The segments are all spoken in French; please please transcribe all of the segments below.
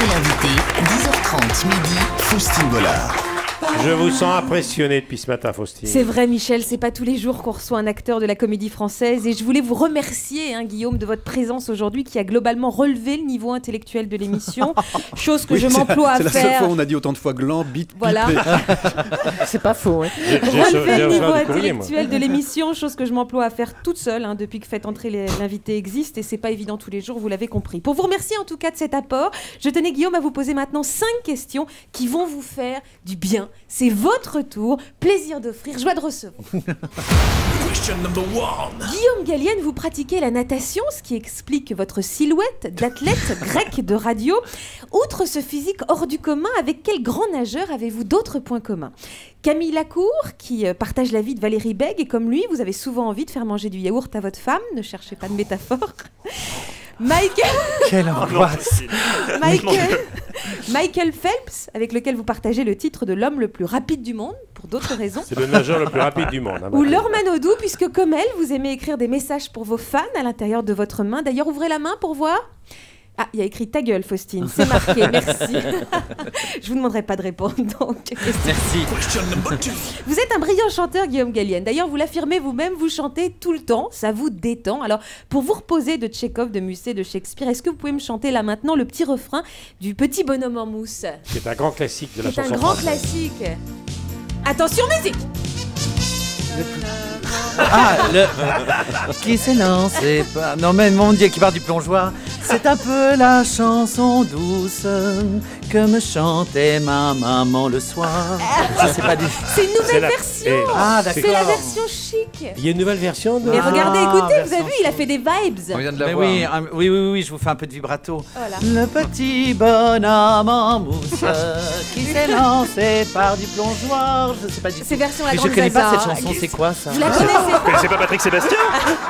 Votre l'invité, 10h30 midi, Faustine Bollard. Je vous sens impressionné depuis ce matin, Faustine. C'est vrai, Michel, c'est pas tous les jours qu'on reçoit un acteur de la Comédie Française. Et je voulais vous remercier, Guillaume, de votre présence aujourd'hui qui a globalement relevé le niveau intellectuel de l'émission. Chose que je m'emploie à faire. C'est la seule fois où on a dit autant de fois gland, bite, voilà. C'est pas faux. Relever le niveau intellectuel de l'émission, chose que je m'emploie à faire toute seule depuis que Faites entrer l'invité existe. Et c'est pas évident tous les jours, vous l'avez compris. Pour vous remercier en tout cas de cet apport, je tenais, Guillaume, à vous poser maintenant 5 questions qui vont vous faire du bien. C'est votre tour, plaisir d'offrir, joie de recevoir. Guillaume Gallienne, vous pratiquez la natation, ce qui explique votre silhouette d'athlète grec de radio. Outre ce physique hors du commun, avec quel grand nageur avez-vous d'autres points communs? Camille Lacour, qui partage la vie de Valérie Bègue, et comme lui, vous avez souvent envie de faire manger du yaourt à votre femme, ne cherchez pas de métaphore. Quelle angoisse. Michael Phelps, avec lequel vous partagez le titre de l'homme le plus rapide du monde, pour d'autres raisons. C'est le nageur le plus rapide du monde. Ou Laure Manodou, puisque comme elle, vous aimez écrire des messages pour vos fans à l'intérieur de votre main. D'ailleurs, ouvrez la main pour voir. Ah, il y a écrit ta gueule, Faustine. C'est marqué, merci. Je vous demanderai pas de répondre, donc. Merci. Vous êtes un brillant chanteur, Guillaume Gallienne. D'ailleurs, vous l'affirmez vous-même, vous chantez tout le temps, ça vous détend. Alors, pour vous reposer de Tchekhov, de Musset, de Shakespeare, est-ce que vous pouvez me chanter là maintenant le petit refrain du Petit bonhomme en mousse? C'est un grand classique de la chanson C'est un grand française. classique. Attention, musique. Qui s'élance, c'est pas... Non mais mon Dieu, qui part du plongeoir. C'est un peu la chanson douce que me chantait ma maman le soir. Je sais pas du... C'est une nouvelle version. Ah, C'est d'accord. la version chic. Il y a une nouvelle version de... Mais regardez, écoutez, vous avez version vu, il a fait des vibes. On vient de la Mais voir. oui, je vous fais un peu de vibrato. Voilà. Le petit bonhomme en mousse qui s'est lancé par du plongeoir. Je sais pas du tout. C'est version La Mais je Grande connais pas Zaza. cette chanson, c'est quoi ça? Vous la connaissez Vous connaissez pas Patrick Sébastien?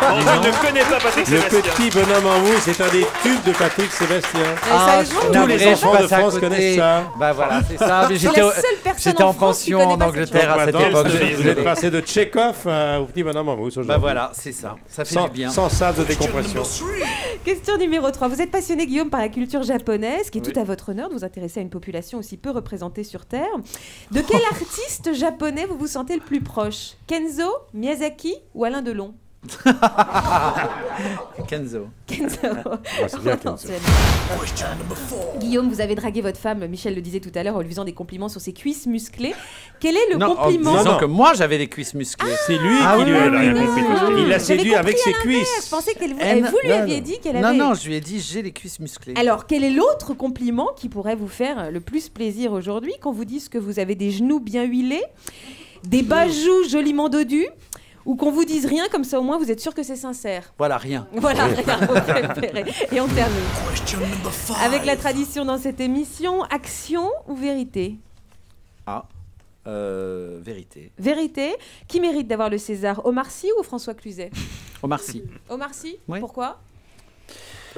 On ne connaît pas Patrick Le Sébastien. petit bonhomme en mousse, c'est un des tubes de Patrick Sébastien. Sérieusement, je suis tous navré, les je enfants passe de à France côté. connaissent ça. Bah voilà, c'est ça. Mais C'est la seule personne j'étais en en France qui pension connaît en pas cette Angleterre à cette Maintenant, époque. vous êtes passé de Tchekhov au petit bonhomme en mousse aujourd'hui. Bah voilà, c'est ça. Ça fait Sans, du bien. sans salle de décompression. Question numéro 3. Vous êtes passionné, Guillaume, par la culture japonaise, qui est tout à votre honneur de vous intéresser à une population aussi peu représentée sur Terre. De quel artiste japonais vous vous sentez le plus proche? Kenzo, Miyazaki ou Alain Delon? Kenzo. Kenzo. c'est bien, Kenzo. Guillaume, vous avez dragué votre femme, Michel le disait tout à l'heure, en lui faisant des compliments sur ses cuisses musclées. Quel est le Non, en compliment disant que moi j'avais des cuisses musclées. C'est lui Ah qui oui, lui a oui, oui, compris oui, tout ça. oui, oui. Il l'a J'avais séduit avec compris ses à l'inverse. cuisses. Je pensais qu'elle Elle- vous lui non, aviez non. dit qu'elle avait... Non, je lui ai dit j'ai les cuisses musclées. Alors, quel est l'autre compliment qui pourrait vous faire le plus plaisir aujourd'hui, qu'on vous dise que vous avez des genoux bien huilés, des bajoux joliment dodus, ou qu'on vous dise rien, comme ça au moins vous êtes sûr que c'est sincère? Voilà, rien. Voilà, rien, vous préférez. Et on termine. Avec la tradition dans cette émission, action ou vérité? Vérité. Vérité. Qui mérite d'avoir le César, Omar Sy ou François Cluzet? Omar Sy. Omar Sy. Oui. Pourquoi?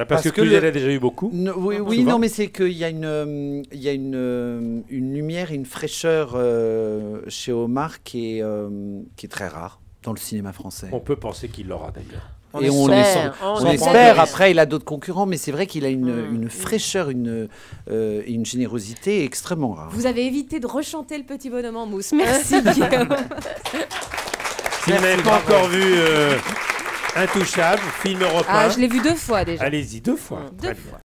Parce que que Cluzet a déjà eu beaucoup. Oui, Souvent. non, mais c'est qu'il y a une lumière et une fraîcheur chez Omar qui est très rare dans le cinéma français. On peut penser qu'il l'aura d'ailleurs. Et on espère. Après, il a d'autres concurrents, mais c'est vrai qu'il a une fraîcheur, une générosité extrêmement rare. Vous avez évité de rechanter le petit bonhomme en mousse. Merci, Guillaume. Si vous n'avez pas encore vu Intouchable, film européen, Ah, je l'ai vu 2 fois déjà. allez-y 2 fois. Deux Très fois. bien.